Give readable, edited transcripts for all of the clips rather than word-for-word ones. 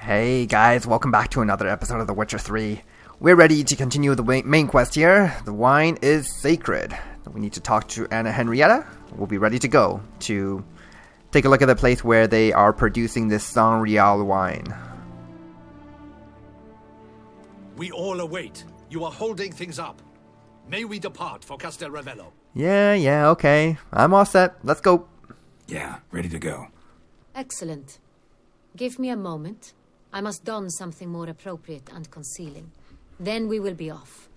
Hey guys, welcome back to another episode of The Witcher 3. We're ready to continue the main quest here. The wine is sacred. We need to talk to Anna Henrietta. We'll be ready to go to take a look at the place where they are producing this Sangreal wine. We all await. You are holding things up. May we depart for Castel Rivello? Yeah, okay. I'm all set. Let's go. Yeah, ready to go. Excellent. Give me a moment. I must don something more appropriate and concealing. Then we will be off.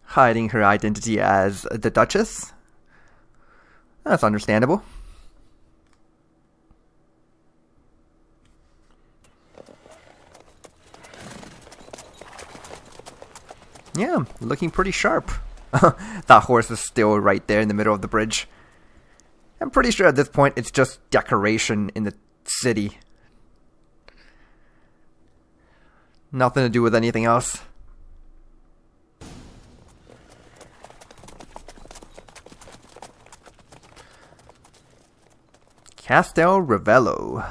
Hiding her identity as the Duchess? That's understandable. Yeah, looking pretty sharp. That horse is still right there in the middle of the bridge. I'm pretty sure at this point it's just decoration in the city. Nothing to do with anything else. Castel Rivello.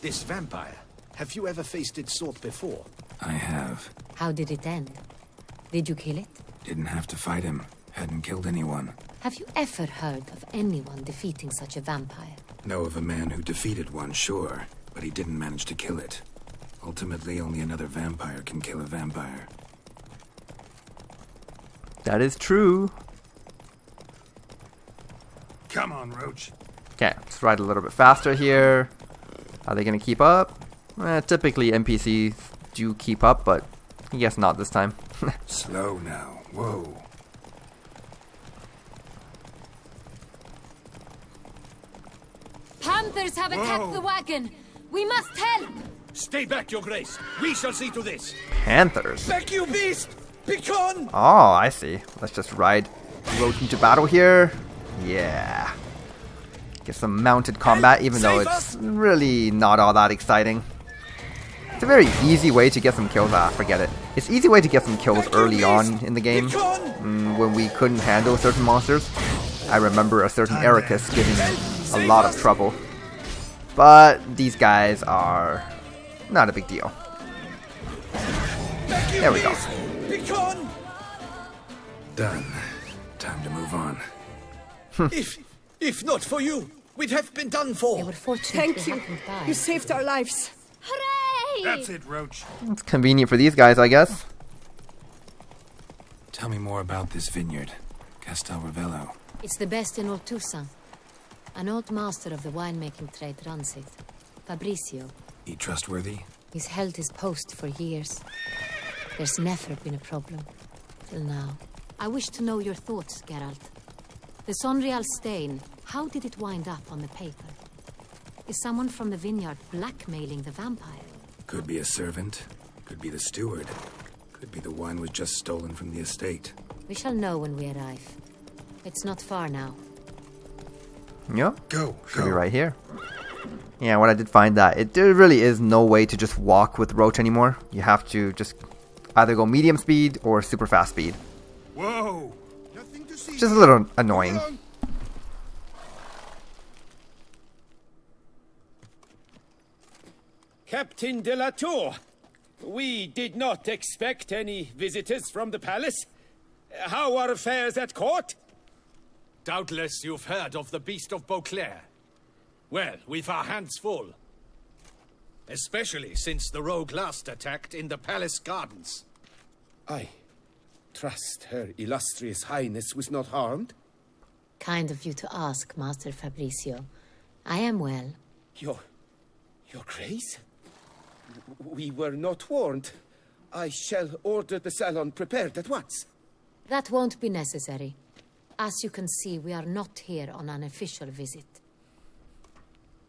This vampire. Have you ever faced its sort before? I have. How did it end? Did you kill it? Didn't have to fight him. Hadn't killed anyone. Have you ever heard of anyone defeating such a vampire? Know of a man who defeated one, sure, but he didn't manage to kill it. Ultimately, only another vampire can kill a vampire. That is true. Come on, Roach. Okay, let's ride a little bit faster here. Are they going to keep up? Typically NPCs do keep up, but I guess not this time. Slow now. Whoa. Panthers have attacked the wagon! We must help! Stay back, Your Grace. We shall see to this. Panthers. Back, you beast! Begone! Oh, I see. Let's just ride Roach into battle here. Yeah. Get some mounted combat, even though it's really not all that exciting. It's a very easy way to get some kills. Forget it. It's an easy way to get some kills early on in the game. When we couldn't handle certain monsters. I remember a certain Ericus giving a lot of trouble. But these guys are not a big deal. There we go. Done. Time to move on. If not for you, we'd have been done for. They were fortunate. Thank you. You saved our lives. Hooray! That's it, Roach. It's convenient for these guys, I guess. Tell me more about this vineyard. Castel Rivello. It's the best in all Toussaint. An old master of the winemaking trade runs it. Fabrizio. He trustworthy? He's held his post for years. There's never been a problem. Till now. I wish to know your thoughts, Geralt. The Sangreal stain, how did it wind up on the paper? Is someone from the vineyard blackmailing the vampire? Could be a servant. Could be the steward. Could be the wine was just stolen from the estate. We shall know when we arrive. It's not far now. Yep. Go. Should be right here. Yeah, what I did find that there really is no way to just walk with Roach anymore. You have to just either go medium speed or super fast speed. Whoa! Just a little annoying. Captain de la Tour, we did not expect any visitors from the palace. How are affairs at court? Doubtless you've heard of the Beast of Beauclair. Well, we've our hands full. Especially since the rogue last attacked in the palace gardens. I trust Her Illustrious Highness was not harmed? Kind of you to ask, Master Fabrizio. I am well. Your Grace? We were not warned. I shall order the salon prepared at once. That won't be necessary. As you can see, we are not here on an official visit.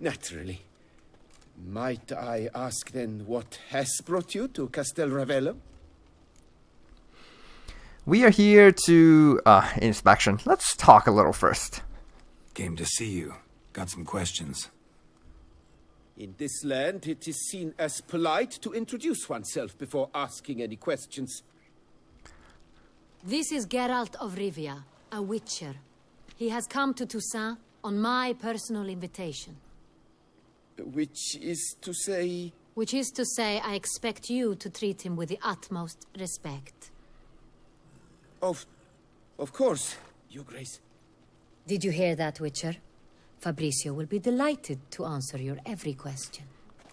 Naturally. Might I ask then what has brought you to Castel Rivello? We are here to inspection. Let's talk a little first. Game to see you. Got some questions. In this land, it is seen as polite to introduce oneself before asking any questions. This is Geralt of Rivia, a witcher. He has come to Toussaint On my personal invitation. Which is to say... Which is to say, I expect you to treat him with the utmost respect. Of course, Your Grace. Did you hear that, Witcher? Fabrizio will be delighted to answer your every question.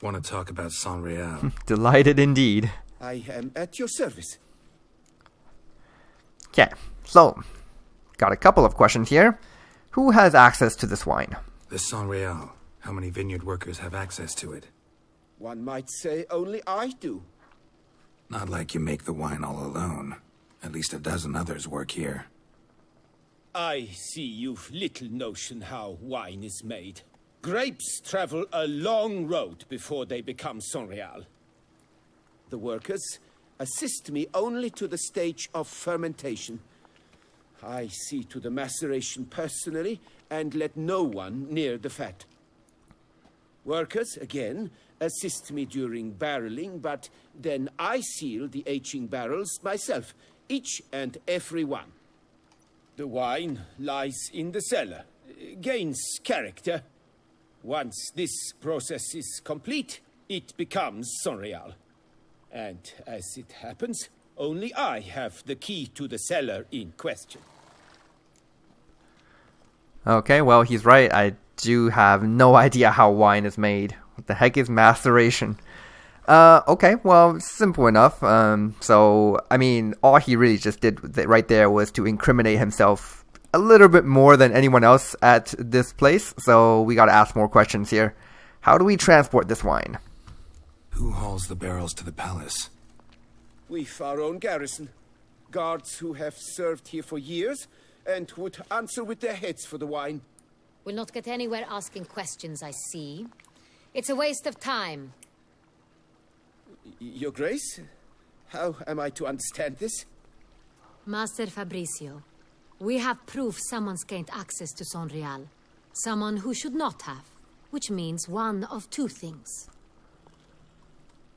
Want to talk about Sangreal? Delighted indeed. I am at your service. Okay, so, got a couple of questions here. Who has access to this wine? The Sangreal. How many vineyard workers have access to it? One might say only I do. Not like you make the wine all alone. At least a dozen others work here. I see you've little notion how wine is made. Grapes travel a long road before they become Sangreal. The workers assist me only to the stage of fermentation. I see to the maceration personally and let no one near the fat. Workers, again, assist me during barreling, but then I seal the aging barrels myself, each and every one. The wine lies in the cellar, gains character. Once this process is complete, it becomes Sangreal. And as it happens, only I have the key to the cellar in question. Okay, well, he's right. I do have no idea how wine is made. What the heck is maceration? Okay, well, simple enough. So, I mean, all he really just did right there was to incriminate himself a little bit more than anyone else at this place. So, we gotta ask more questions here. How do we transport this wine? Who hauls the barrels to the palace? We've our own garrison. Guards who have served here for years and would answer with their heads for the wine. We'll not get anywhere asking questions, I see. It's a waste of time. Your Grace, how am I to understand this? Master Fabrizio, we have proof someone's gained access to Sangreal. Someone who should not have, which means one of two things.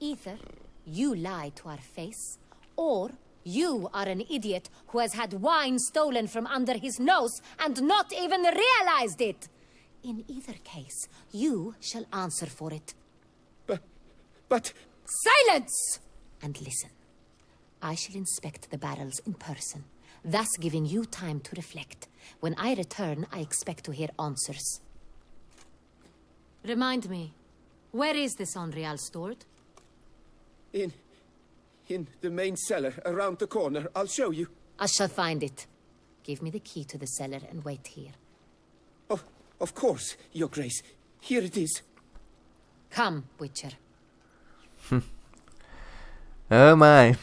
Either you lie to our face, or you are an idiot who has had wine stolen from under his nose and not even realized it. In either case, you shall answer for it. But... Silence! And listen. I shall inspect the barrels in person, thus giving you time to reflect. When I return, I expect to hear answers. Remind me, where is the Sangreal stored? In the main cellar, around the corner. I'll show you. I shall find it. Give me the key to the cellar and wait here. Oh, of course, Your Grace. Here it is. Come, Witcher. Oh my.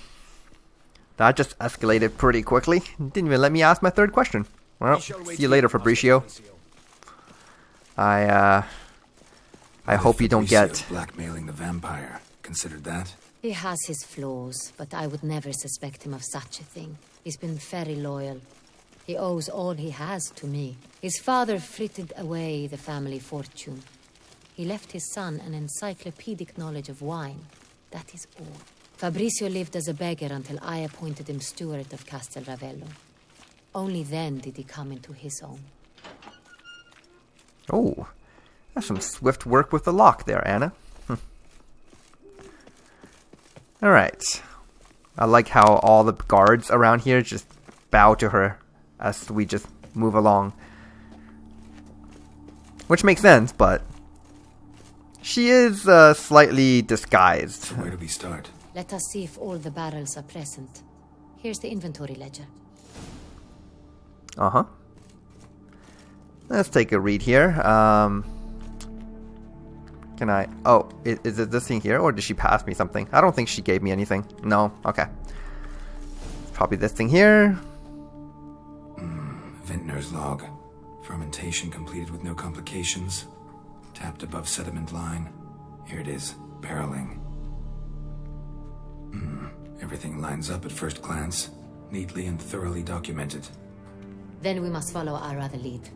That just escalated pretty quickly. Didn't even let me ask my third question. Well, see you later, Fabrizio. I hope you don't get... blackmailing the vampire. Considered that? He has his flaws, but I would never suspect him of such a thing. He's been very loyal. He owes all he has to me. His father frittered away the family fortune. He left his son an encyclopedic knowledge of wine. That is all. Fabrizio lived as a beggar until I appointed him steward of Castel Rivello. Only then did he come into his own. Oh, that's some swift work with the lock there, Anna. Alright. I like how all the guards around here just bow to her as we just move along. Which makes sense, but she is slightly disguised. So where do we start? Let us see if all the barrels are present. Here's the inventory ledger. Uh-huh. Let's take a read here. Can I... Oh, is it this thing here? Or did she pass me something? I don't think she gave me anything. No? Okay. Probably this thing here. Vintner's log. Fermentation completed with no complications. Tapped above sediment line. Here it is. Barreling. Everything lines up at first glance. Neatly and thoroughly documented. Then we must follow our other lead.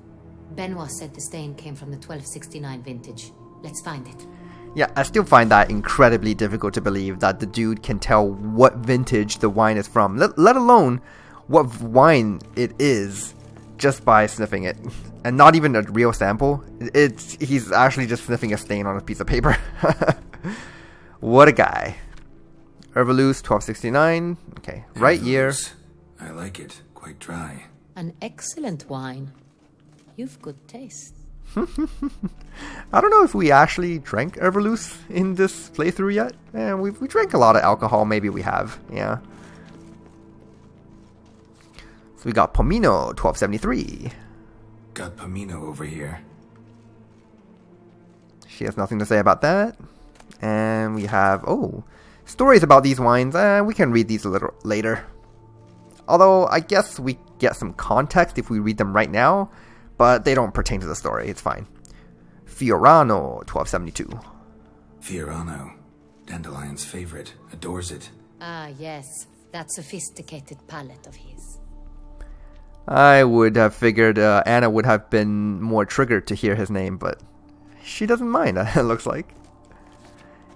Benoit said the stain came from the 1269 vintage. Let's find it. Yeah, I still find that incredibly difficult to believe that the dude can tell what vintage the wine is from, let alone what wine it is just by sniffing it. And not even a real sample. He's actually just sniffing a stain on a piece of paper. What a guy. Herbalus 1269. Okay, right year. I like it. Quite dry. An excellent wine. You've good taste. I don't know if we actually drank Herbalus in this playthrough yet. We drank a lot of alcohol. Maybe we have. Yeah. So we got Pomino 1273. Got Pomino over here. She has nothing to say about that. And we have, stories about these wines. We can read these a little later. Although, I guess we get some context if we read them right now. But they don't pertain to the story. It's fine. Fiorano 1272. Fiorano. Dandelion's favorite. Adores it. Ah, yes. That sophisticated palate of his. I would have figured Anna would have been more triggered to hear his name, but she doesn't mind, it looks like.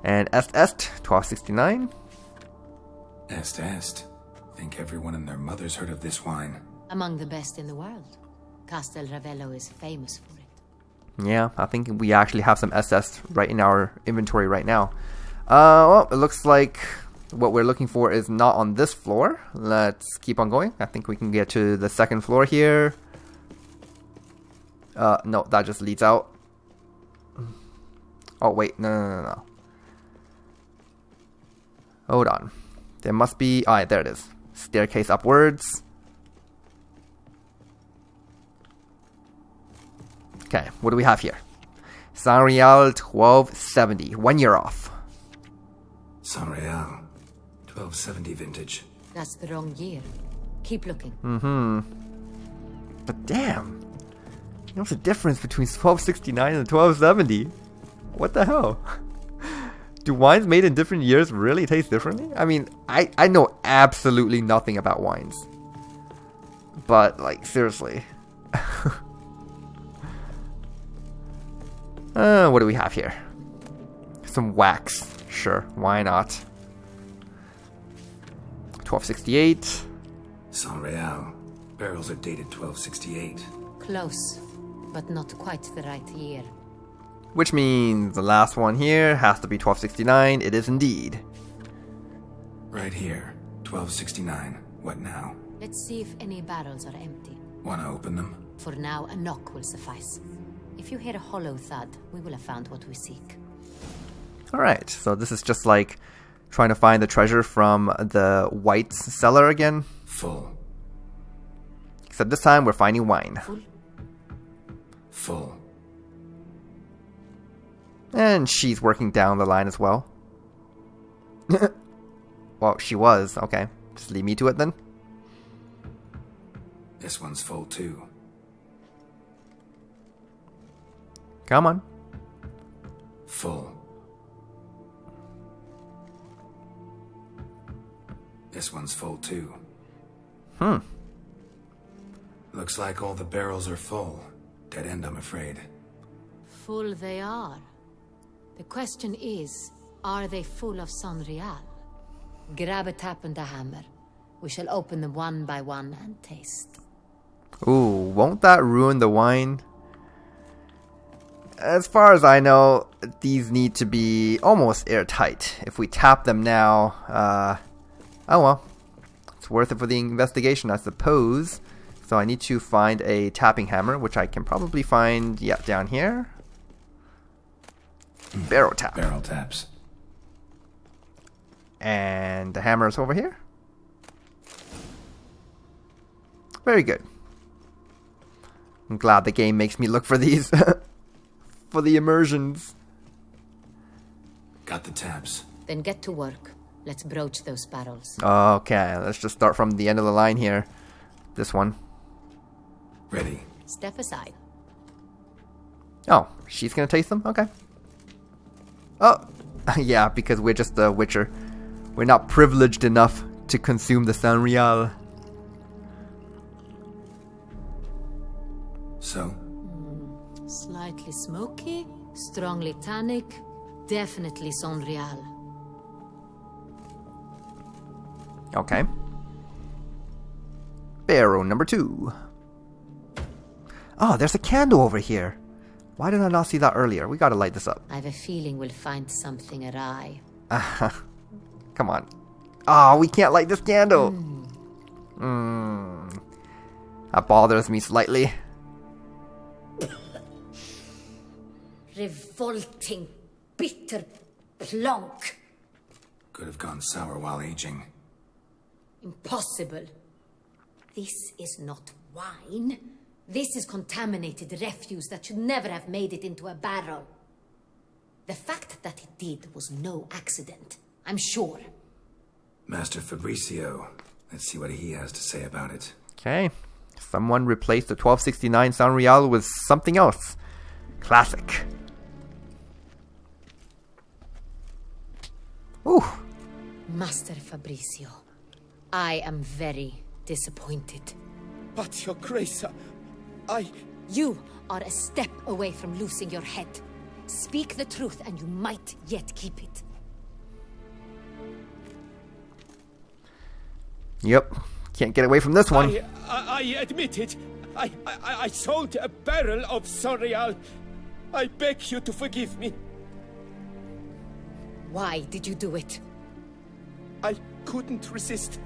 And Est 1269. Est. Think everyone and their mother's heard of this wine. Among the best in the world. Castel Rivello is famous for it. Yeah, I think we actually have some SS right in our inventory right now. Well, it looks like what we're looking for is not on this floor. Let's keep on going. I think we can get to the second floor here. No, that just leads out. Oh, wait. No. Hold on. There must be... Alright, there it is. Staircase upwards. Okay, what do we have here? Sangreal 1270. 1 year off. Sangreal. 1270 vintage. That's the wrong year. Keep looking. But damn. What's the difference between 1269 and 1270? What the hell? Do wines made in different years really taste differently? I mean, I know absolutely nothing about wines. But, like, seriously. What do we have here? Some wax. Sure, why not? 1268. Sangreal. Barrels are dated 1268. Close, but not quite the right year. Which means the last one here has to be 1269. It is indeed. Right here. 1269. What now? Let's see if any barrels are empty. Wanna open them? For now, a knock will suffice. If you hear a hollow thud, we will have found what we seek. Alright, so this is just like trying to find the treasure from the White's cellar again. Full. Except this time we're finding wine. Full. And she's working down the line as well. Well, she was. Okay, just leave me to it then. This one's full too. Come on. Full. This one's full too. Looks like all the barrels are full. Dead end, I'm afraid. Full they are. The question is, are they full of Sangreal? Grab a tap and a hammer. We shall open them one by one and taste. Ooh, won't that ruin the wine? As far as I know, these need to be almost airtight. If we tap them now, oh well. It's worth it for the investigation, I suppose. So I need to find a tapping hammer, which I can probably find, yeah, down here. Barrel tap. Barrel taps. And the hammer is over here. Very good. I'm glad the game makes me look for these. For the immersions. Got the taps. Then get to work. Let's broach those barrels. Okay, let's just start from the end of the line here. This one. Ready. Step aside. Oh, she's gonna taste them? Okay. Oh, yeah, because we're just the Witcher. We're not privileged enough to consume the Sangreal. So? Slightly smoky, strongly tannic, definitely Sangreal. Okay. Barrel number 2. Oh, there's a candle over here. Why did I not see that earlier? We gotta light this up. I have a feeling we'll find something awry. Come on. Oh, we can't light this candle. That bothers me slightly. Revolting, bitter plonk. Could have gone sour while aging. Impossible. This is not wine. This is contaminated refuse that should never have made it into a barrel. The fact that it did was no accident, I'm sure. Master Fabrizio. Let's see what he has to say about it. Okay. Someone replaced the 1269 Sangreal with something else. Classic. Ooh. Master Fabrizio, I am very disappointed. But, Your Grace, You are a step away from losing your head. Speak the truth and you might yet keep it. Yep. Can't get away from this one. I admit it. I sold a barrel of Sangreal. I beg you to forgive me. Why did you do it? I couldn't resist.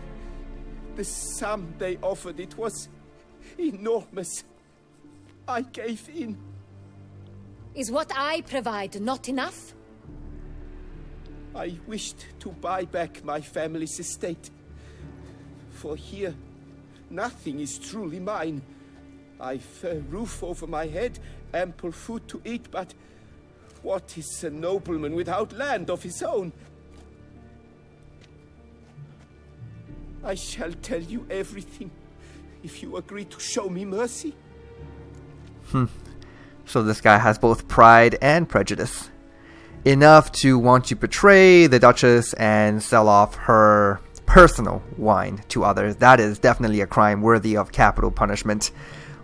The sum they offered, it was enormous. I gave in. Is what I provide not enough? I wished to buy back my family's estate. For here, nothing is truly mine. I've a roof over my head, ample food to eat, but what is a nobleman without land of his own? I shall tell you everything, if you agree to show me mercy. So this guy has both pride and prejudice. Enough to want to betray the Duchess and sell off her personal wine to others. That is definitely a crime worthy of capital punishment.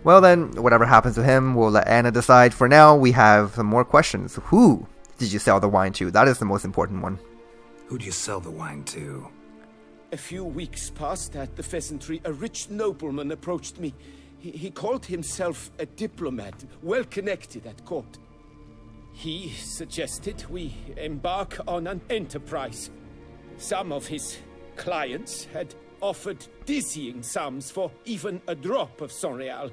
Well then, whatever happens to him, we'll let Anna decide. For now, we have some more questions. Who did you sell the wine to? That is the most important one. Who do you sell the wine to? A few weeks past at the pheasantry, a rich nobleman approached me. He called himself a diplomat, well connected at court. He suggested we embark on an enterprise. Some of his clients had offered dizzying sums for even a drop of Sangreal.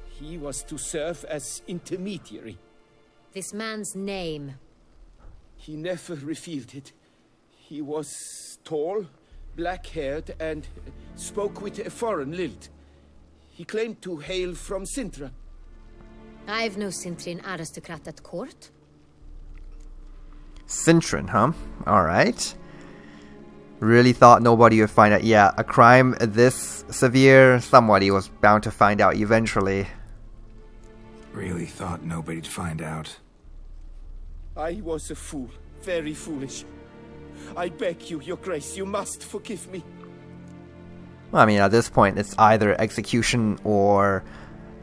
He was to serve as intermediary. This man's name? He never revealed it. He was tall, black-haired, and spoke with a foreign lilt. He claimed to hail from Sintra. I've no Sintrian aristocrat at court. Cintran, huh? Alright. Really thought nobody would find out. Yeah, a crime this severe, somebody was bound to find out eventually. Really thought nobody'd find out. I was a fool, very foolish. I beg you, Your Grace, you must forgive me. Well, I mean, at this point, it's either execution or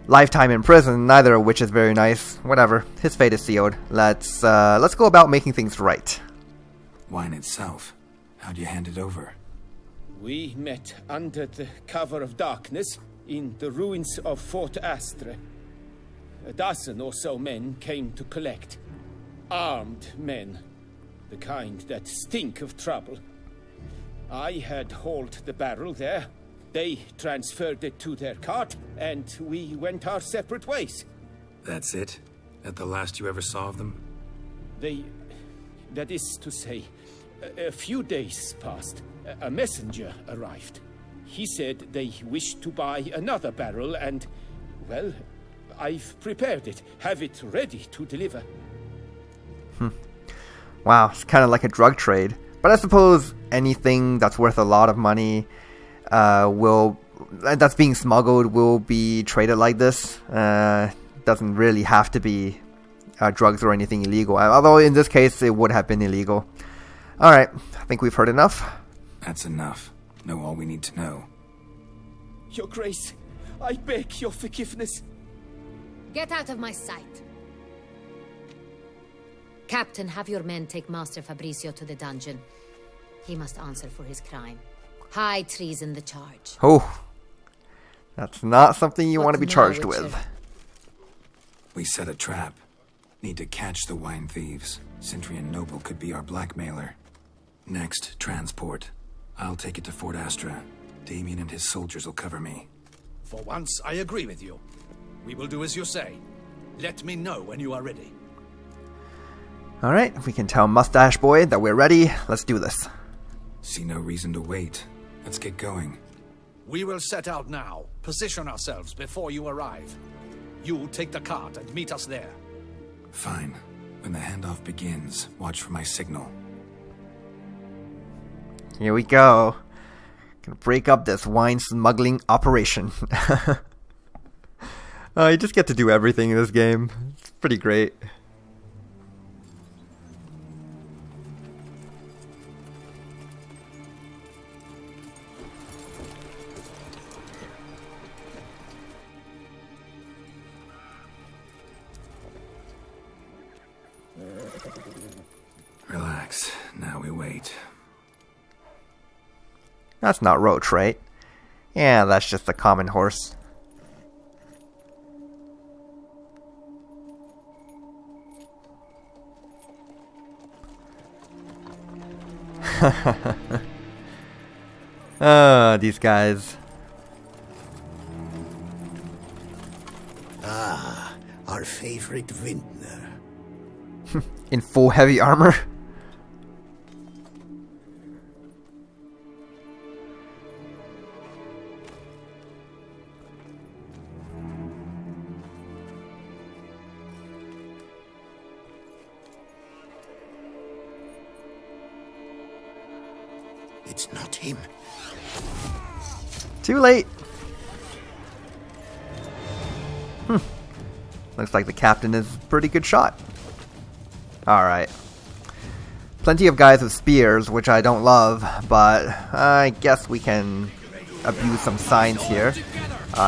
lifetime in prison, neither of which is very nice. Whatever, his fate is sealed. Let's go about making things right. Wine itself. How'd you hand it over? We met under the cover of darkness in the ruins of Fort Astre. A dozen or so men came to collect. Armed men. The kind that stink of trouble. I had hauled the barrel there. They transferred it to their cart, and we went our separate ways. That's it? That the last you ever saw of them? That is to say, a few days passed. A messenger arrived. He said they wished to buy another barrel and, well, I've prepared it. Have it ready to deliver. Wow, it's kind of like a drug trade. But I suppose anything that's worth a lot of money that's being smuggled will be traded like this. Doesn't really have to be drugs or anything illegal. Although in this case, it would have been illegal. Alright, I think we've heard enough. That's enough. Know all we need to know. Your Grace, I beg your forgiveness. Get out of my sight. Captain, have your men take Master Fabrizio to the dungeon. He must answer for his crime. High treason the charge. Oh, that's not something you want to be What now, charged Witcher? with. We set a trap. Need to catch the wine thieves. Cintrian Noble could be our blackmailer. Next, transport. I'll take it to Fort Astra. Damien and his soldiers will cover me. For once, I agree with you. We will do as you say. Let me know when you are ready. Alright, we can tell Mustache Boy that we're ready. Let's do this. See no reason to wait. Let's get going. We will set out now. Position ourselves before you arrive. You take the cart and meet us there. Fine. When the handoff begins, watch for my signal. Here we go. Gonna break up this wine smuggling operation. You just get to do everything in this game. It's pretty great. Relax. Now we wait. That's not Roach, right? Yeah, that's just a common horse. These guys. Ah, our favorite vintner. In full heavy armor. It's not him. Too late. Looks like the captain is a pretty good shot. Alright. Plenty of guys with spears, which I don't love, but I guess we can abuse some signs here.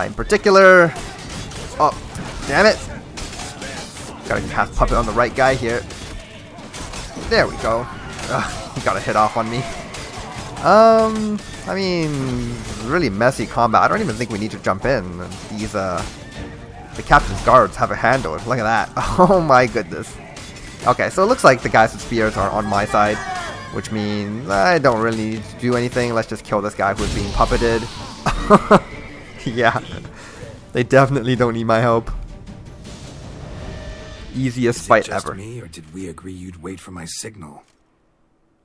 In particular... Oh, damn it! Gotta cast Puppet on the right guy here. There we go. He got a hit off on me. I mean, really messy combat. I don't even think we need to jump in. These, the captain's guards have a handle. Look at that. Oh my goodness. Okay, so it looks like the guys with spears are on my side, which means I don't really need to do anything. Let's just kill this guy who's being puppeted. Yeah, they definitely don't need my help. Easiest fight just ever. Me, or did we agree you'd wait for my signal?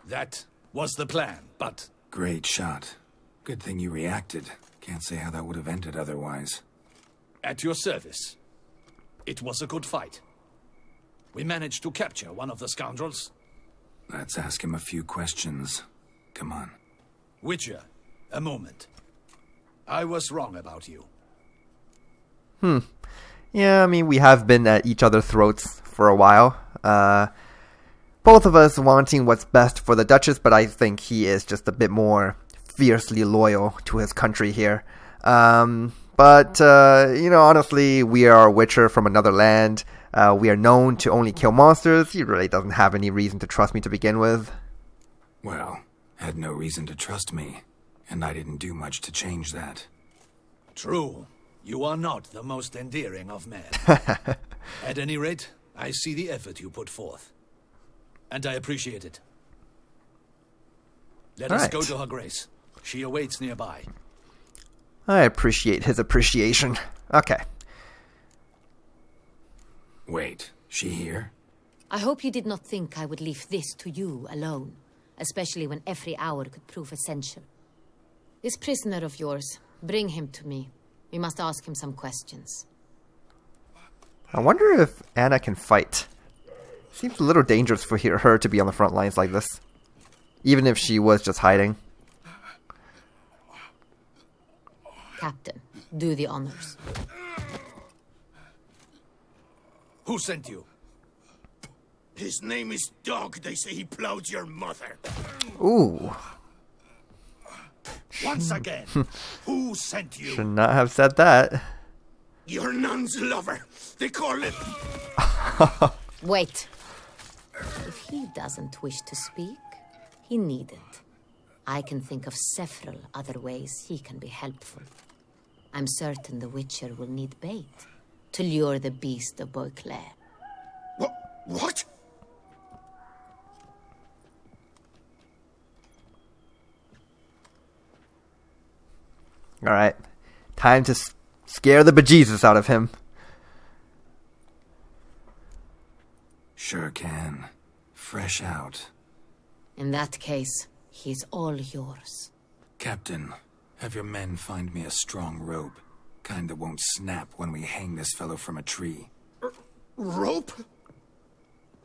That was the plan, but... Great shot. Good thing you reacted. Can't say how that would have ended otherwise. At your service. It was a good fight. We managed to capture one of the scoundrels. Let's ask him a few questions. Come on. Witcher, a moment. I was wrong about you. Yeah, I mean, we have been at each other's throats for a while. Both of us wanting what's best for the Duchess, but I think he is just a bit more fiercely loyal to his country here. But honestly, we are a Witcher from another land. We are known to only kill monsters. He really doesn't have any reason to trust me to begin with. Well, had no reason to trust me, and I didn't do much to change that. True. You are not the most endearing of men. At any rate, I see the effort you put forth. And I appreciate it. Let us go to her grace. She awaits nearby. I appreciate his appreciation. Okay. Wait, she here? I hope you did not think I would leave this to you alone, especially when every hour could prove essential. This prisoner of yours, bring him to me. We must ask him some questions. I wonder if Anna can fight. Seems a little dangerous for her to be on the front lines like this. Even if she was just hiding. Captain, do the honors. Who sent you? His name is Dog. They say he plowed your mother. Ooh. Once again, who sent you? Should not have said that. Your nun's lover. They call him. Wait. If he doesn't wish to speak, he needn't. I can think of several other ways he can be helpful. I'm certain the Witcher will need bait. to lure the beast of Beauclair. What? Alright. Time to scare the bejesus out of him. Sure can. Fresh out. In that case, he's all yours. Captain, have your men find me a strong rope. Kind that won't snap when we hang this fellow from a tree. Rope?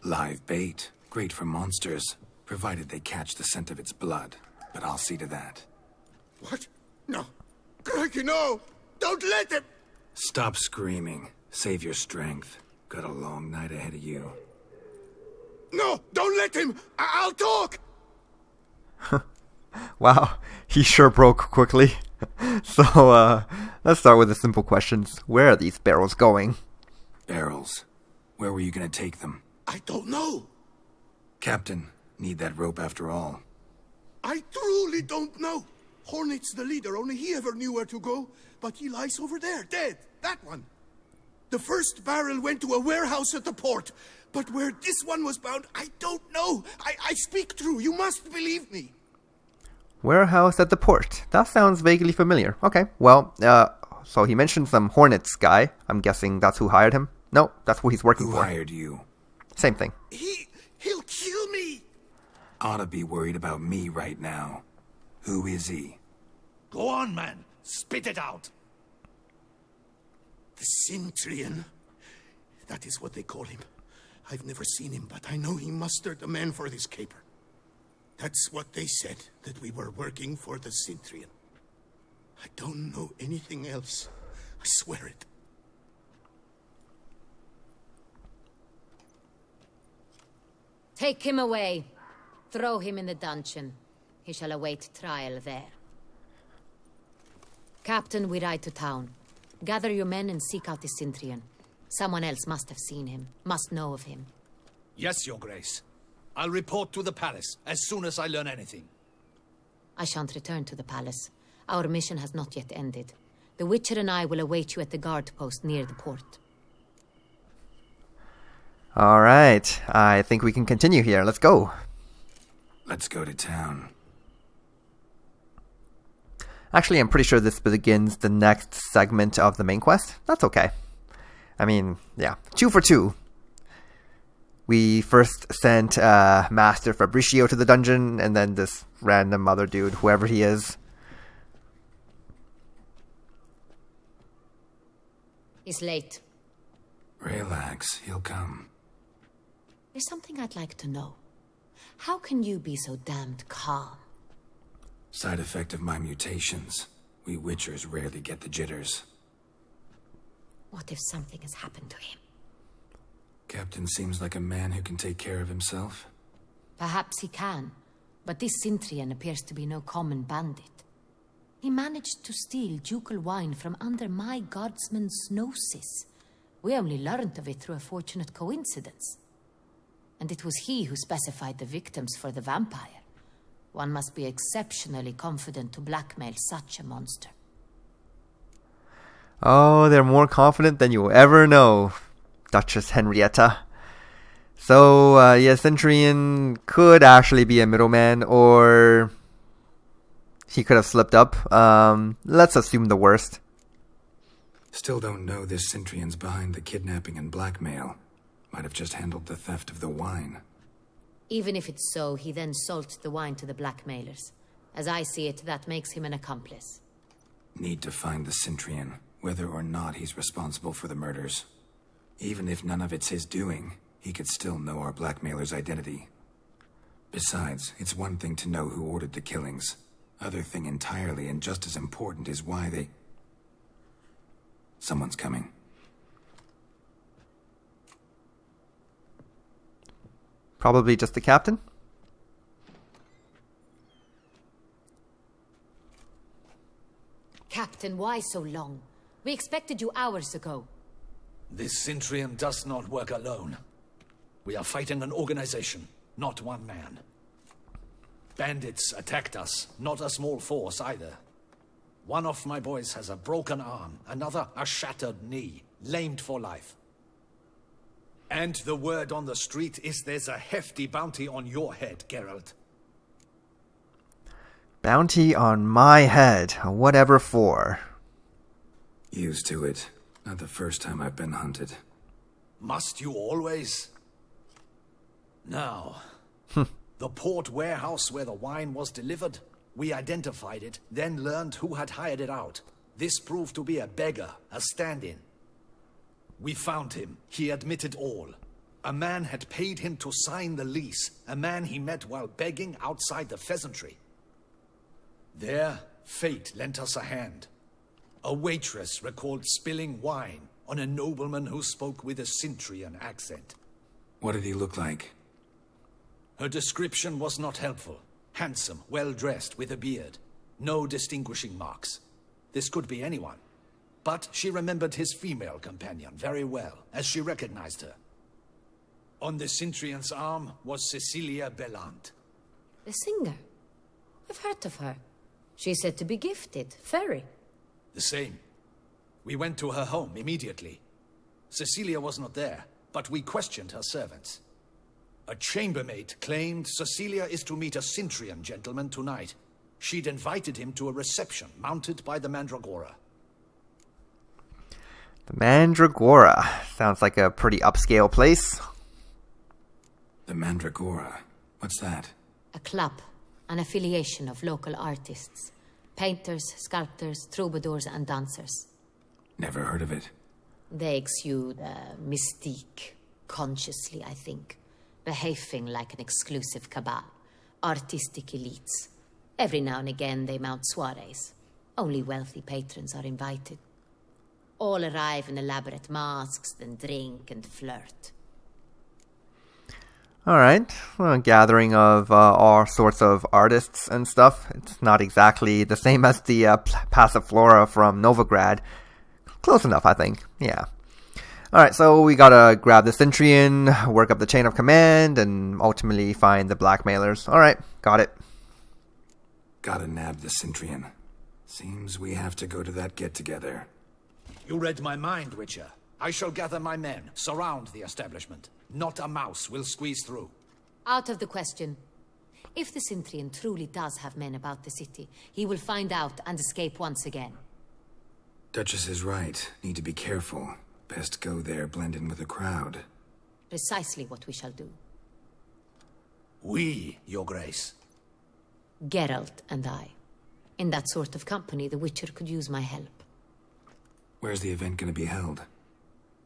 Live bait. Great for monsters, provided they catch the scent of its blood. But I'll see to that. What? No. Crikey, no! Don't let him! Stop screaming. Save your strength. Got a long night ahead of you. No! Don't let him! I'll talk! Wow, he sure broke quickly. So, let's start with the simple questions. Where are these barrels going? Barrels. Where were you gonna take them? I don't know. Captain, need that rope after all. I truly don't know. Hornet's the leader, only he ever knew where to go. But he lies over there, dead. That one. The first barrel went to a warehouse at the port. But where this one was bound, I don't know. I speak true. You must believe me. Warehouse at the port. That sounds vaguely familiar. Okay, well, so he mentioned some Hornets guy. I'm guessing that's who hired him. No, that's who he's working Who for. hired you? Same thing. He'll kill me. Oughta be worried about me right now. Who is he? Go on, man. Spit it out. The Centurion. That is what they call him. I've never seen him, but I know he mustered the men for this caper. That's what they said, that we were working for the Centurion. I don't know anything else. I swear it. Take him away. Throw him in the dungeon. He shall await trial there. Captain, we ride to town. Gather your men and seek out the Centurion. Someone else must have seen him, must know of him. Yes, Your Grace. I'll report to the palace as soon as I learn anything. I shan't return to the palace. Our mission has not yet ended. The Witcher and I will await you at the guard post near the port. Alright, I think we can continue here. Let's go. Let's go to town. Actually, I'm pretty sure this begins the next segment of the main quest. That's okay. I mean, yeah, 2 for 2. We first sent Master Fabricio to the dungeon, and then this random other dude, whoever he is. He's late. Relax, he'll come. There's something I'd like to know. How can you be so damned calm? Side effect of my mutations. We Witchers rarely get the jitters. What if something has happened to him? Captain seems like a man who can take care of himself. Perhaps he can, but this Centurion appears to be no common bandit. He managed to steal ducal wine from under my guardsman's noses. We only learned of it through a fortunate coincidence. And it was he who specified the victims for the vampire. One must be exceptionally confident to blackmail such a monster. Oh, they're more confident than you'll ever know, Duchess Henrietta. So, yeah, Centurion could actually be a middleman, or he could have slipped up. Let's assume the worst. Still don't know this Centurion's behind the kidnapping and blackmail. Might have just handled the theft of the wine. Even if it's so, he then sold the wine to the blackmailers. As I see it, that makes him an accomplice. Need to find the Centurion, whether or not he's responsible for the murders. Even if none of it's his doing, he could still know our blackmailer's identity. Besides, it's one thing to know who ordered the killings. Other thing entirely, and just as important, is why they... Someone's coming. Probably just the captain. Captain, why so long? We expected you hours ago. This Centurion does not work alone. We are fighting an organization, not one man. Bandits attacked us, not a small force either. One of my boys has a broken arm, another a shattered knee. lamed for life. And the word on the street is there's a hefty bounty on your head, Geralt. Bounty on my head. Whatever for. Used to it. Not the first time I've been hunted. Must you always? Now, the port warehouse where the wine was delivered, we identified it, then learned who had hired it out. This proved to be a beggar, a stand-in. We found him. He admitted all. A man had paid him to sign the lease, a man he met while begging outside the pheasantry. There, fate lent us a hand. A waitress recalled spilling wine on a nobleman who spoke with a Cintrian accent. What did he look like? Her description was not helpful. Handsome, well-dressed, with a beard. No distinguishing marks. This could be anyone. But she remembered his female companion very well, as she recognized her. On the Cintrian's arm was Cecilia Bellant. The singer? I've heard of her. She's said to be gifted. Fairy. The same. We went to her home immediately. Cecilia was not there, but we questioned her servants. A chambermaid claimed Cecilia is to meet a Cintrian gentleman tonight. She'd invited him to a reception mounted by the Mandragora. The Mandragora. Sounds like a pretty upscale place. The Mandragora? What's that? A club. An affiliation of local artists. Painters, sculptors, troubadours and dancers. Never heard of it. They exude mystique. Consciously, I think. Behaving like an exclusive cabal. Artistic elites. Every now and again they mount soirees. Only wealthy patrons are invited. All arrive in elaborate masks, then drink and flirt. Alright, well, a gathering of all sorts of artists and stuff. It's not exactly the same as the Passiflora from Novigrad. Close enough, I think. Yeah. Alright, so we gotta grab the Cintrian, work up the chain of command, and ultimately find the blackmailers. Alright, got it. Gotta nab the Cintrian. Seems we have to go to that get-together. You read my mind, Witcher. I shall gather my men, surround the establishment. Not a mouse will squeeze through. Out of the question. If the Cintrian truly does have men about the city, he will find out and escape once again. Duchess is right. Need to be careful. Best go there, blend in with the crowd. Precisely what we shall do. We, Your Grace. Geralt and I. In that sort of company, the Witcher could use my help. Where's the event gonna be held?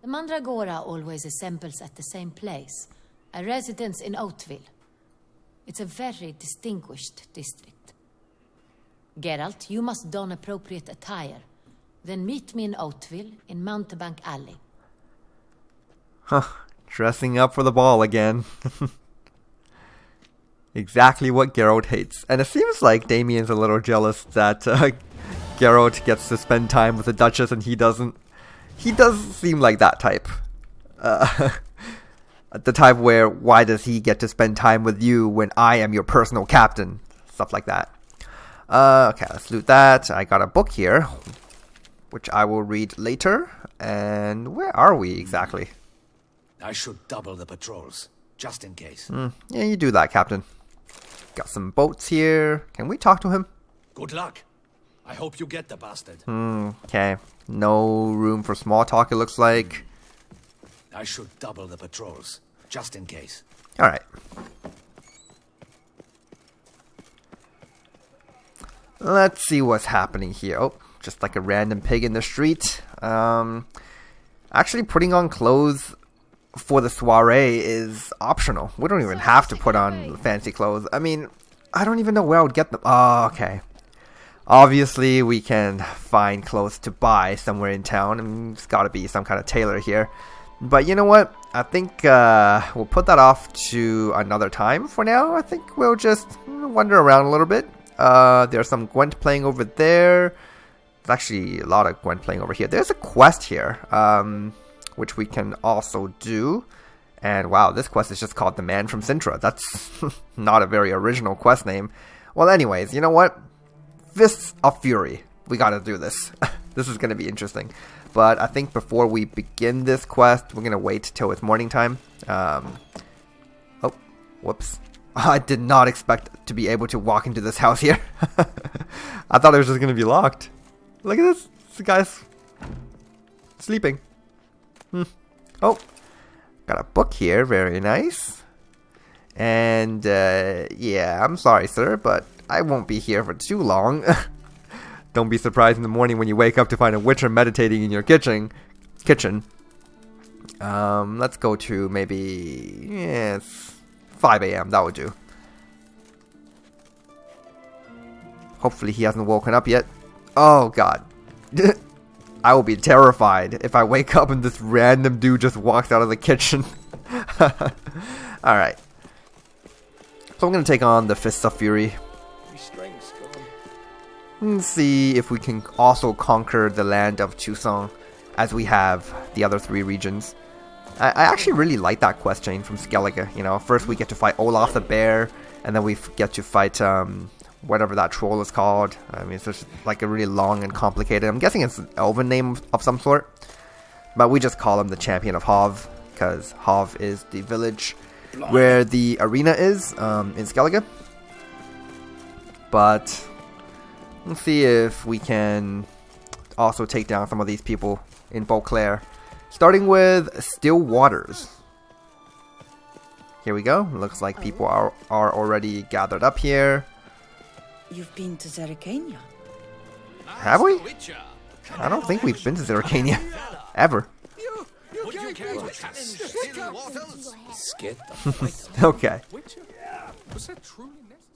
The Mandragora always assembles at the same place. A residence in Oatville. It's a very distinguished district. Geralt, you must don appropriate attire. Then meet me in Oatville, in Mountebank Alley. Huh. Dressing up for the ball again. Exactly what Geralt hates. And it seems like Damien's a little jealous that Geralt gets to spend time with the Duchess and he doesn't. He does seem like that type. The type where, why does he get to spend time with you when I am your personal captain? Stuff like that. Okay, let's loot that. I got a book here, which I will read later. And where are we exactly? I should double the patrols, just in case. Yeah, you do that, Captain. Got some boats here. Can we talk to him? Good luck. I hope you get the bastard. Okay. No room for small talk, it looks like. I should double the patrols, just in case. Alright. Let's see what's happening here. Oh, just like a random pig in the street. Actually, putting on clothes for the soiree is optional. We don't even have to put on fancy clothes. I mean, I don't even know where I would get them. Oh, okay. Obviously, we can find clothes to buy somewhere in town. I mean, there's got to be some kind of tailor here. But you know what? I think we'll put that off to another time for now. I think we'll just wander around a little bit. There's some Gwent playing over there. There's actually a lot of Gwent playing over here. There's a quest here, which we can also do. And wow, this quest is just called The Man from Sintra. That's not a very original quest name. Well, anyways, you know what? Fists of Fury. We gotta do this. This is going to be interesting. But I think before we begin this quest, we're going to wait till it's morning time. Oh, whoops. I did not expect to be able to walk into this house here. I thought it was just going to be locked. Look at this. This guy's sleeping. Oh, got a book here. Very nice. And, yeah, I'm sorry, sir, but I won't be here for too long. Don't be surprised in the morning when you wake up to find a witcher meditating in your kitchen. Let's go to maybe, yeah, it's 5 a.m. That would do. Hopefully he hasn't woken up yet. Oh, God. I will be terrified if I wake up and this random dude just walks out of the kitchen. Alright. So I'm going to take on the Fists of Fury. Let's see if we can also conquer the land of Toussaint as we have the other 3 regions. I actually really like that quest chain from Skellige. You know, first we get to fight Olaf the Bear, and then we get to fight whatever that troll is called. I mean, it's just like a really long and complicated. I'm guessing it's an elven name of some sort. But we just call him the Champion of Hov, because Hov is the village where the arena is in Skellige. But let's see if we can also take down some of these people in Beauclair. Starting with Still Waters. Here we go. Looks like people are already gathered up here. You've been to Zerrikania? Have we? I don't think we've been to Zerrikania. Ever. Okay.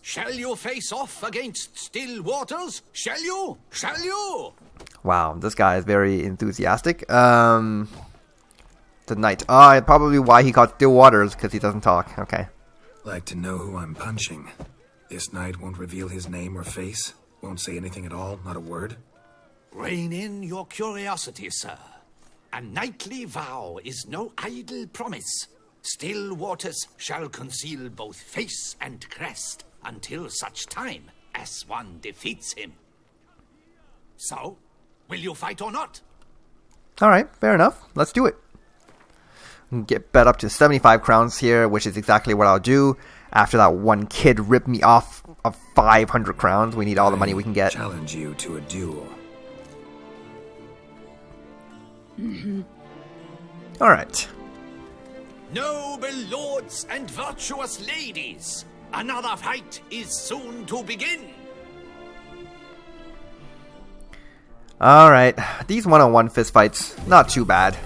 Shall you face off against Still Waters? Shall you? Shall you? Wow, this guy is very enthusiastic. The knight. Oh, probably why he got Still Waters, because he doesn't talk. Okay. Like to know who I'm punching. This knight won't reveal his name or face. Won't say anything at all, not a word. Rein in your curiosity, sir. A knightly vow is no idle promise. Still Waters shall conceal both face and crest until such time as one defeats him. So, will you fight or not? Alright, fair enough. Let's do it. Get bet up to 75 crowns here, which is exactly what I'll do. After that one kid ripped me off of 500 crowns, we need all the money we can get. Challenge you to a duel. Alright. Noble lords and virtuous ladies, another fight is soon to begin. Alright, these one-on-one fist fights, not too bad.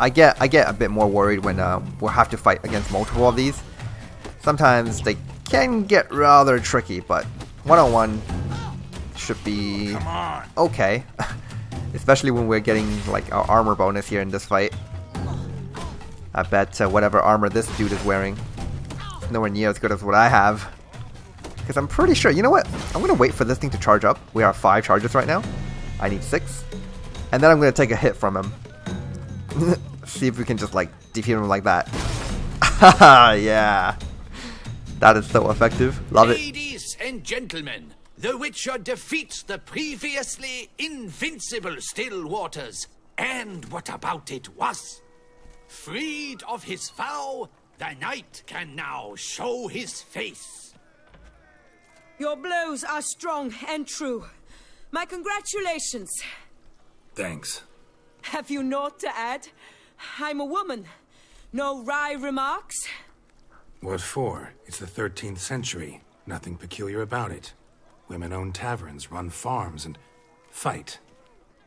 I get a bit more worried when we'll have to fight against multiple of these. Sometimes they can get rather tricky, but one-on-one should be okay. Especially when we're getting like our armor bonus here in this fight. I bet whatever armor this dude is wearing nowhere near as good as what I have. Because I'm pretty sure, you know what? I'm going to wait for this thing to charge up. We have 5 charges right now. I need 6. And then I'm going to take a hit from him. See if we can just like defeat him like that. Haha, yeah. That is so effective. Love it. Ladies and gentlemen, the Witcher defeats the previously invincible Still Waters. And what about it was? Freed of his vow, the knight can now show his face. Your blows are strong and true. My congratulations. Thanks. Have you naught to add? I'm a woman. No wry remarks? What for? It's the 13th century. Nothing peculiar about it. Women own taverns, run farms, and fight.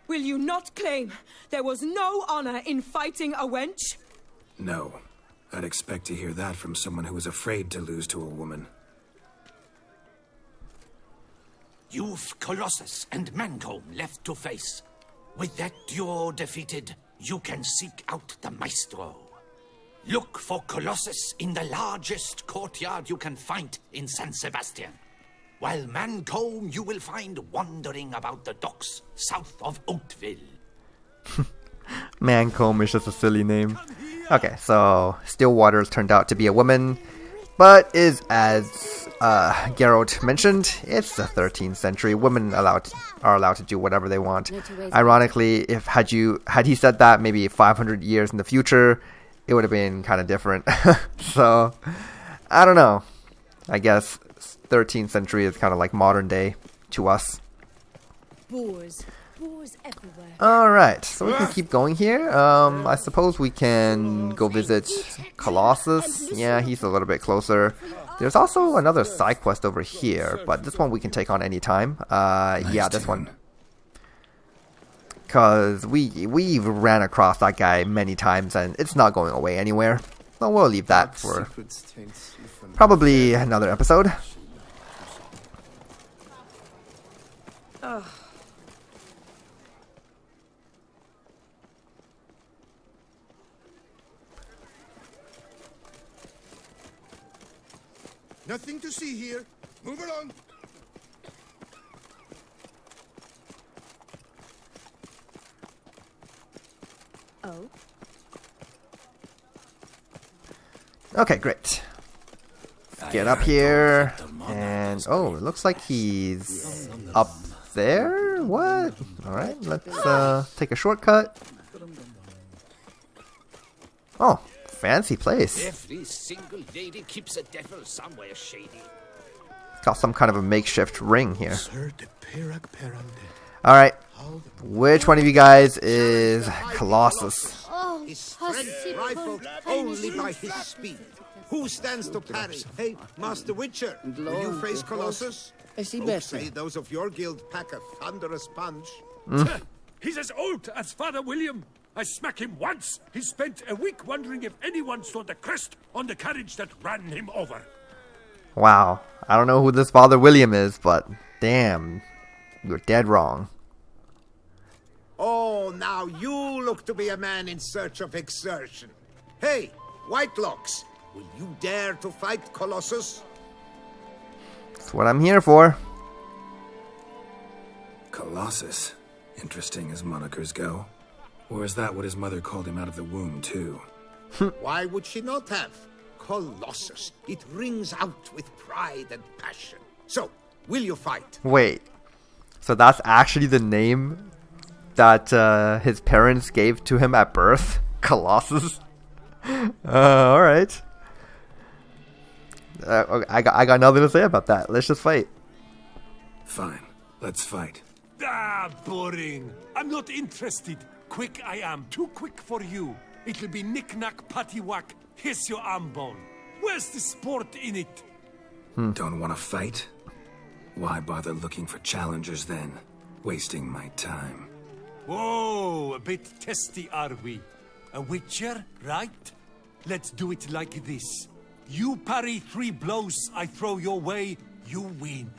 Will you not claim there was no honor in fighting a wench? No. I'd expect to hear that from someone who was afraid to lose to a woman. You've Colossus and Mancomb left to face. With that duo defeated, you can seek out the Maestro. Look for Colossus in the largest courtyard you can find in San Sebastian. While Mancomb you will find wandering about the docks south of Oatville. Mancomb is just a silly name. Okay, so Still Waters turned out to be a woman, but is as Geralt mentioned, it's the 13th century. Women are allowed to do whatever they want. Ironically, had he said that maybe 500 years in the future, it would have been kind of different. So, I don't know. I guess 13th century is kind of like modern day to us. Boars everywhere. Alright, so we can keep going here. I suppose we can go visit Colossus. Yeah, he's a little bit closer. There's also another side quest over here, but this one we can take on any time. Yeah, this one. Because we've ran across that guy many times and it's not going away anywhere. So we'll leave that for probably another episode. Nothing to see here. Move along. Oh. Okay, great. Get up here. And, oh, it looks like he's up there? What? Alright, let's take a shortcut. Oh, fancy place. Every single lady keeps a devil somewhere shady. Got some kind of a makeshift ring here. Alright, which one of you guys is Colossus? His strength rifled only by his speed. Who stands to parry? Hey, Master Witcher, will you face Colossus? Folks say those of your guild pack a thunderous punch. He's as old as Father William. I smack him once. He spent a week wondering if anyone saw the crest on the carriage that ran him over. Wow, I don't know who this Father William is, but damn, you're dead wrong. Oh, now you look to be a man in search of exertion. Hey, Whitelocks, will you dare to fight Colossus? That's what I'm here for. Colossus. Interesting as monikers go. Or is that what his mother called him out of the womb, too? Why would she not have? Colossus. It rings out with pride and passion. So, will you fight? Wait, so that's actually the name that his parents gave to him at birth? Colossus? Alright. I got nothing to say about that. Let's just fight. Fine, let's fight. Ah, boring. I'm not interested. Quick I am. Too quick for you. It'll be knick-knack, patty-whack. Here's your arm bone. Where's the sport in it? Don't want to fight? Why bother looking for challengers then? Wasting my time. Whoa, a bit testy are we? A witcher, right? Let's do it like this. You parry 3 blows I throw your way, you win.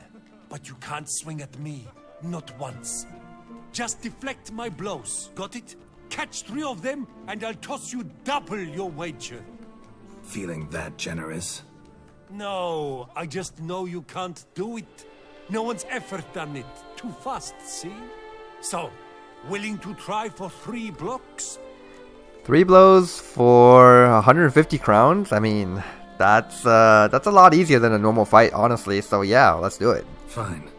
But you can't swing at me. Not once. Just deflect my blows. Got it? Catch 3 of them, and I'll toss you double your wager. Feeling that generous? No, I just know you can't do it. No one's ever done it. Too fast, see? So, willing to try for 3 blocks? 3 blows for 150 crowns? I mean, that's a lot easier than a normal fight, honestly. So yeah, let's do it. Fine.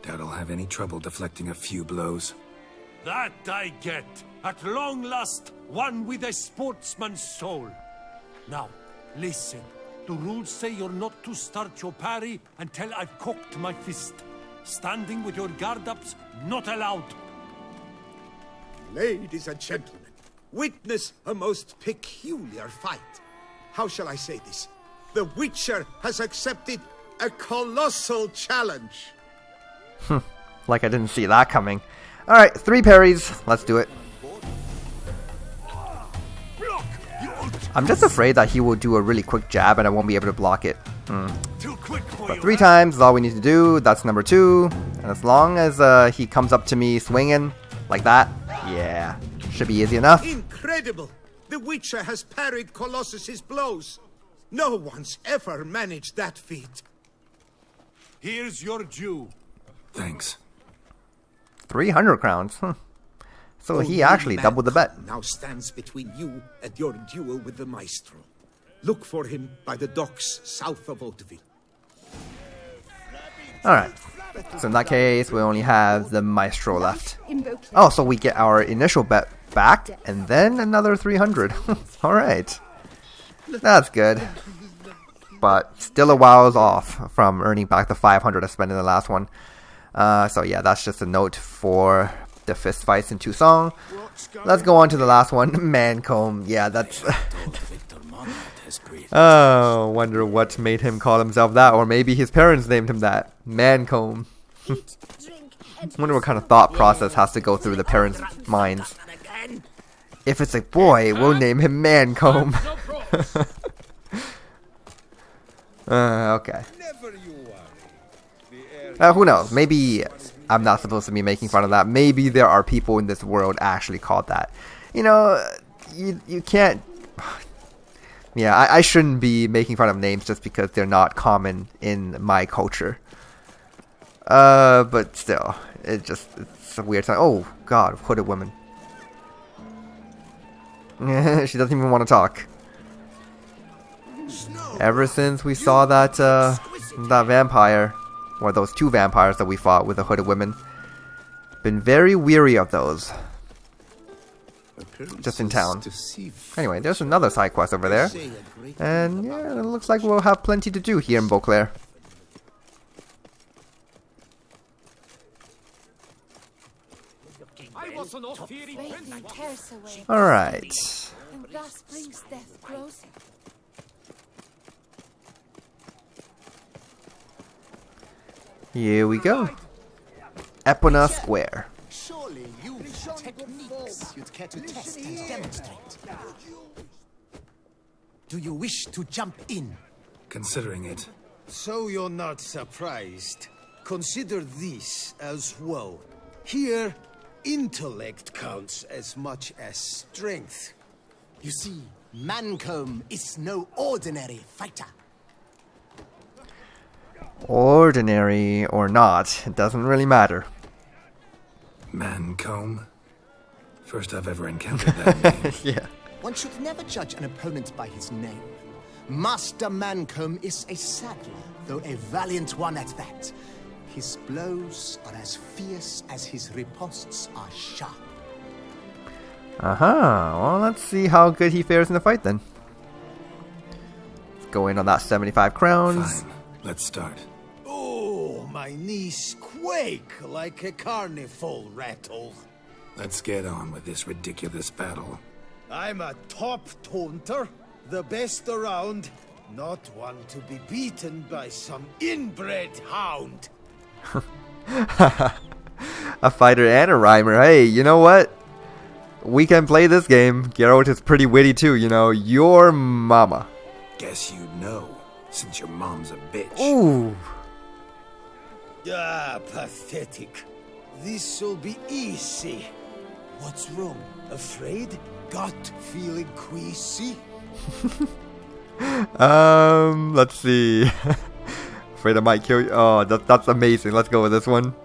Doubt I'll have any trouble deflecting a few blows. That I get. At long last, one with a sportsman's soul. Now, listen. The rules say you're not to start your parry until I've cocked my fist. Standing with your guard-ups, not allowed. Ladies and gentlemen, witness a most peculiar fight. How shall I say this? The Witcher has accepted a colossal challenge. Like I didn't see that coming. Alright, 3 parries. Let's do it. I'm just afraid that he will do a really quick jab and I won't be able to block it. But 3 times is all we need to do. That's number 2. And as long as he comes up to me swinging like that, yeah, should be easy enough. Incredible! The Witcher has parried Colossus's blows. No one's ever managed that feat. Here's your due. Thanks. 300 crowns. So he actually doubled the bet. Now stands between you and your duel with the Maestro. Look for him by the docks south of Hauteville. Alright. So in that case, we only have the Maestro left. Oh, so we get our initial bet back, and then another 300. Alright. That's good. But still a while off from earning back the 500 I spent in the last one. So yeah, that's just a note for the fist fights in Toussaint. Let's go on to the last one. Mancomb. Yeah, that's... Oh, wonder what made him call himself that, or maybe his parents named him that. Mancomb. Wonder what kind of thought process has to go through the parents' minds. If it's a boy, we'll name him Mancomb. Okay. Who knows? Maybe I'm not supposed to be making fun of that. Maybe there are people in this world actually called that. You know, you can't... Yeah, I shouldn't be making fun of names just because they're not common in my culture. But still, it's a weird time. Oh, God, hooded woman. She doesn't even want to talk. Ever since we saw that vampire, or those two vampires that we fought with the hooded women, been very weary of those. Just in town. Anyway, there's another side quest over there. And yeah, it looks like we'll have plenty to do here in Beauclair. Alright. Here we go. Epona Square. Surely you've techniques you'd care to test and demonstrate. Do you wish to jump in? Considering it. So you're not surprised. Consider this as well. Here, intellect counts as much as strength. You see, Mancomb is no ordinary fighter. Ordinary or not, it doesn't really matter. Mancomb? First I've ever encountered that name. Yeah. One should never judge an opponent by his name. Master Mancomb is a saddler, though a valiant one at that. His blows are as fierce as his riposts are sharp. Well, let's see how good he fares in the fight then. Let's go in on that 75 crowns. Fine. Let's start. Oh, my knees quake like a carnival rattle. Let's get on with this ridiculous battle. I'm a top taunter, the best around, not one to be beaten by some inbred hound. A fighter and a rhymer. Hey, you know what? We can play this game. Geralt is pretty witty too, you know. Your mama. Guess you know, since your mom's a bitch. Ooh. Ah, pathetic. This'll be easy. What's wrong? Afraid? Gut feeling queasy? Let's see. Afraid I might kill you. Oh, that's amazing. Let's go with this one.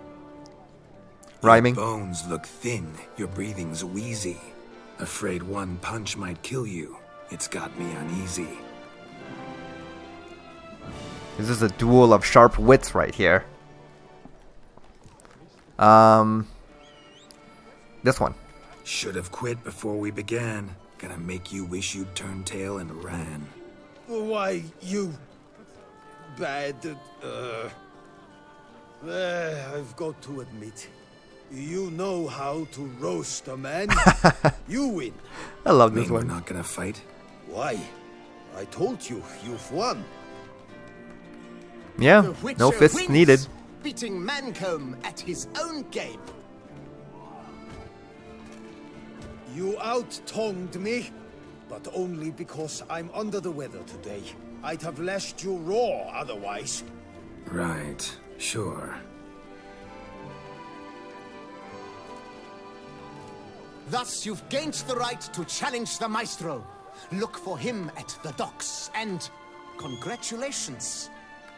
Rhyming. Your bones look thin. Your breathing's wheezy. Afraid one punch might kill you. It's got me uneasy. This is a duel of sharp wits right here. This one. Should have quit before we began. Gonna make you wish you'd turned tail and ran. Why, you... bad... I've got to admit, you know how to roast a man. You win. I love this We're one. not gonna fight? Why? I told you, you've won. Yeah, no fists needed. Beating Mancomb at his own game. You out-tongued me, but only because I'm under the weather today. I'd have lashed you raw otherwise. Right, sure. Thus, you've gained the right to challenge the Maestro. Look for him at the docks, and congratulations.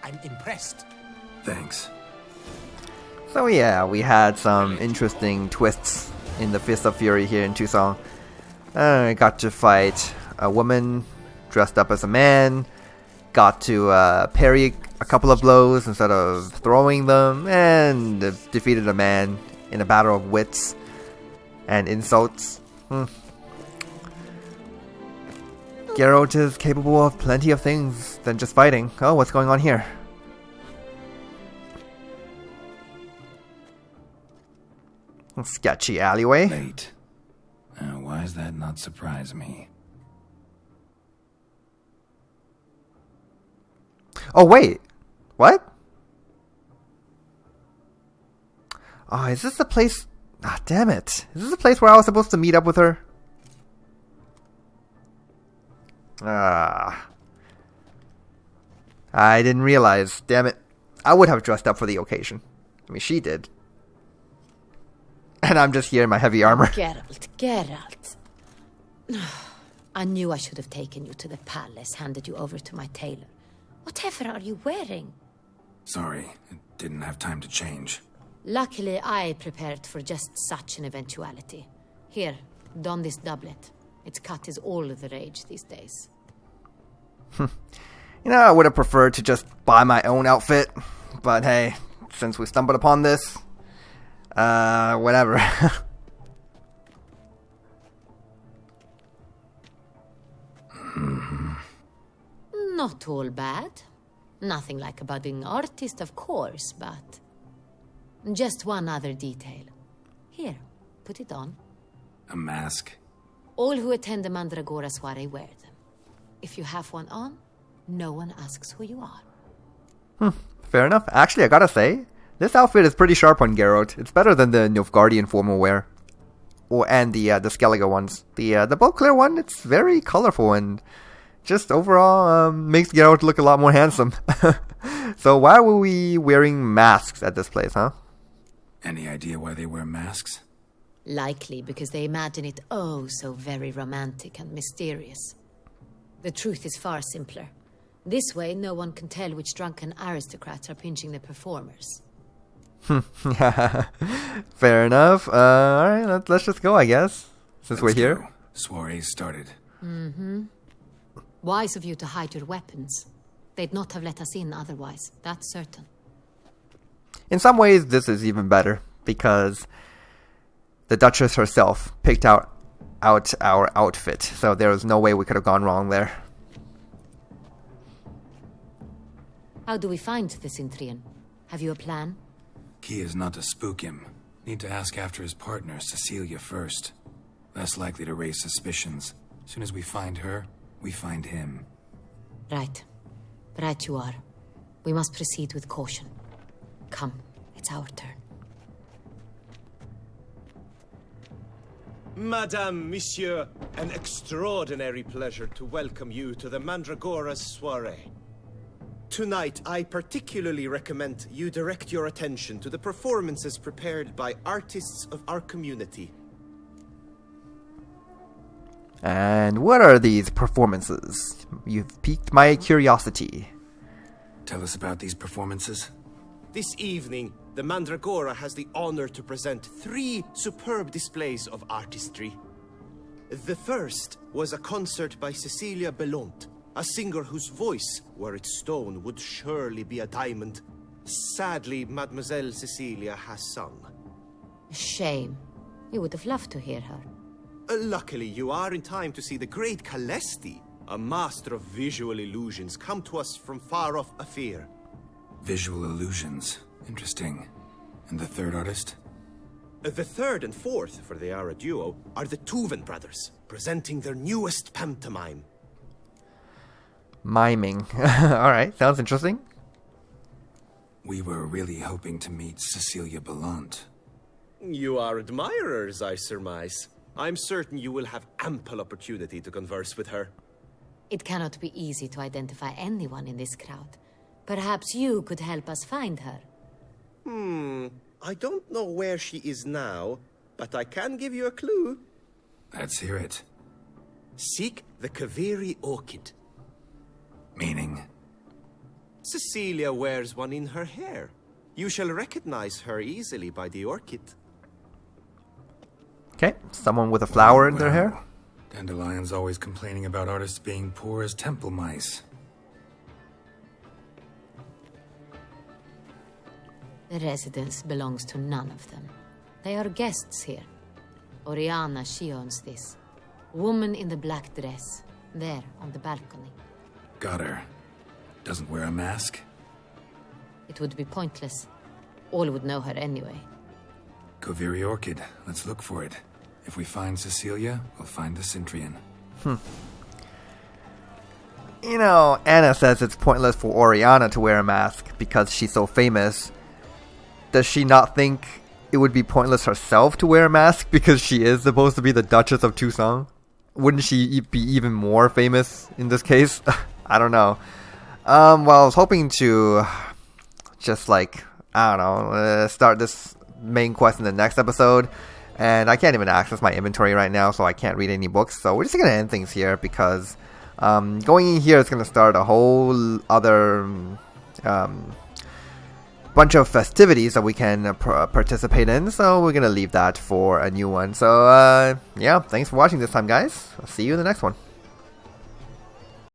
I'm impressed. Thanks. So yeah, we had some interesting twists in the Fist of Fury here in Toussaint. I got to fight a woman dressed up as a man. Got to parry a couple of blows instead of throwing them, and defeated a man in a battle of wits and insults. Geralt is capable of plenty of things than just fighting. Oh, what's going on here? Sketchy alleyway. Late. Why does that not surprise me? Oh, wait. What? Oh, is this the place? Ah, damn it. Is this the place where I was supposed to meet up with her? Ah. I didn't realize. Damn it. I would have dressed up for the occasion. I mean, she did. And I'm just here in my heavy armor. Geralt. I knew I should have taken you to the palace, handed you over to my tailor. Whatever are you wearing? Sorry, I didn't have time to change. Luckily, I prepared for just such an eventuality. Here, don this doublet. Its cut is all the rage these days. You know, I would have preferred to just buy my own outfit. But hey, since we stumbled upon this, whatever. Not all bad. Nothing like a budding artist, of course, but... just one other detail. Here, put it on. A mask? All who attend the Mandragora soiree wear them. If you have one on, no one asks who you are. Fair enough. Actually, I gotta say, this outfit is pretty sharp on Geralt. It's better than the Nilfgaardian formal wear. And the Skellige ones. The Beauclair one, it's very colorful and just overall makes Geralt look a lot more handsome. So why were we wearing masks at this place, huh? Any idea why they wear masks? Likely because they imagine it oh so very romantic and mysterious. The truth is far simpler. This way, no one can tell which drunken aristocrats are pinching the performers. Fair enough. Alright, let's just go, I guess. Since we're here. Soiree started. Wise of you to hide your weapons. They'd not have let us in otherwise, that's certain. In some ways, this is even better, because the Duchess herself picked out our outfit, so there was no way we could have gone wrong there. How do we find the Cintrian? Have you a plan? Key is not to spook him. Need to ask after his partner, Cecilia, first. Less likely to raise suspicions. As soon as we find her, we find him. Right. Right you are. We must proceed with caution. Come, it's our turn. Madame, Monsieur, an extraordinary pleasure to welcome you to the Mandragora's soiree. Tonight, I particularly recommend you direct your attention to the performances prepared by artists of our community. And what are these performances? You've piqued my curiosity. Tell us about these performances. This evening, the Mandragora has the honor to present 3 superb displays of artistry. The first was a concert by Cecilia Belont, a singer whose voice, were it stone, would surely be a diamond. Sadly, Mademoiselle Cecilia has sung. Shame. You would have loved to hear her. Luckily, you are in time to see the great Calesti, a master of visual illusions, come to us from far off Afir. Visual illusions. Interesting. And the third artist? The third and fourth, for they are a duo, are the Tuven brothers, presenting their newest pantomime. Miming. Alright, sounds interesting. We were really hoping to meet Cecilia Belont. You are admirers, I surmise. I'm certain you will have ample opportunity to converse with her. It cannot be easy to identify anyone in this crowd. Perhaps you could help us find her. I don't know where she is now, but I can give you a clue. Let's hear it. Seek the Kaveri orchid. Meaning? Cecilia wears one in her hair. You shall recognize her easily by the orchid. Okay, someone with a flower in their hair. Dandelion's always complaining about artists being poor as temple mice. The residence belongs to none of them. They are guests here. Oriana, she owns this. Woman in the black dress. There, on the balcony. Got her. Doesn't wear a mask? It would be pointless. All would know her anyway. Koviri Orchid. Let's look for it. If we find Cecilia, we'll find the Centrian. You know, Anna says it's pointless for Oriana to wear a mask because she's so famous. Does she not think it would be pointless herself to wear a mask because she is supposed to be the Duchess of Toussaint? Wouldn't she be even more famous in this case? I don't know. Well, I was hoping to just like, I don't know, start this main quest in the next episode. And I can't even access my inventory right now, so I can't read any books. So we're just going to end things here because going in here is going to start a whole other bunch of festivities that we can participate in. So we're going to leave that for a new one. So yeah, thanks for watching this time, guys. I'll see you in the next one.